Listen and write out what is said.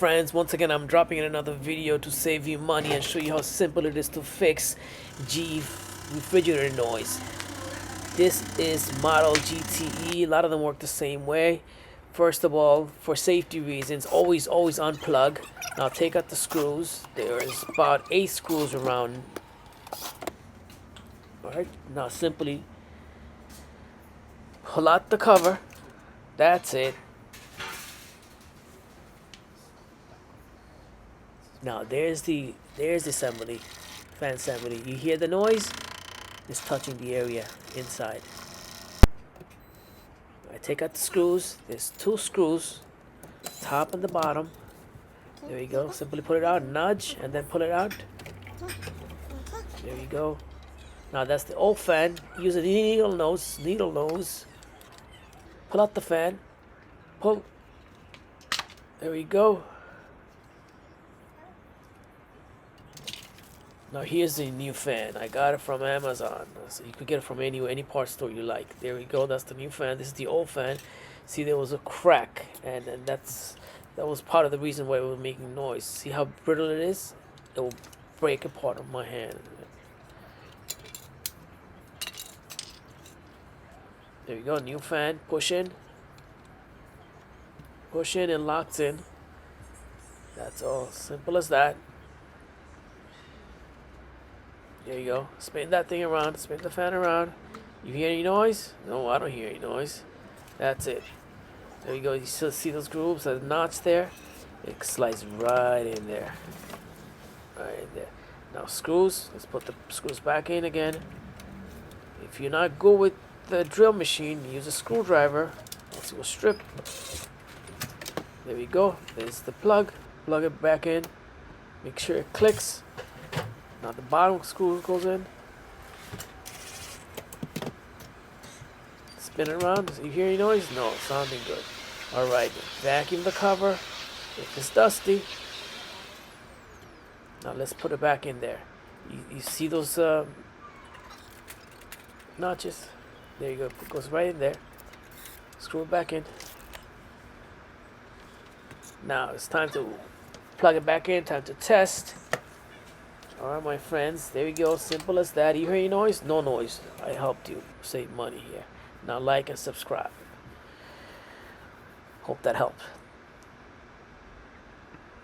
friends, once again I'm dropping in another video to save you money and show you how simple it is to fix GE refrigerator noise. This is model GTE. A lot of them work the same way. First of all, for safety reasons, always unplug. Now take out the screws. There's about 8 screws around. Alright, now simply pull out the cover. That's it. Now there's the assembly, fan assembly. You hear the noise? It's touching the area inside. I take out the screws. There's 2 screws, top and the bottom. There you go. Simply pull it out, nudge, and then pull it out. There you go. Now that's the old fan. Use a needle nose. Pull out the fan. Pull. There we go. Now here's the new fan. I got it from Amazon. So you could get it from any parts store you like. There we go. That's the new fan. This is the old fan. See, there was a crack, and that was part of the reason why it was making noise. See how brittle it is? It will break apart on my hand. There we go. New fan. Push in. Push in and locks in. That's all. Simple as that. There you go. Spin that thing around. Spin the fan around. You hear any noise? No, I don't hear any noise. That's it. There you go. You still see those grooves, that notch there? It slides right in there. Right in there. Now screws. Let's put the screws back in again. If you're not good with the drill machine, use a screwdriver. Let's go strip. There we go. There's the plug. Plug it back in. Make sure it clicks. Now the bottom screw goes in. Spin it around. You hear any noise? No, sounding good. Alright, vacuum the cover if it's dusty. Now let's put it back in there. You see those notches? There you go. It goes right in there. Screw it back in. Now it's time to plug it back in. Time to test. Alright, my friends, there we go. Simple as that. You hear any noise? No noise. I helped you save money here. Now like and subscribe. Hope that helped.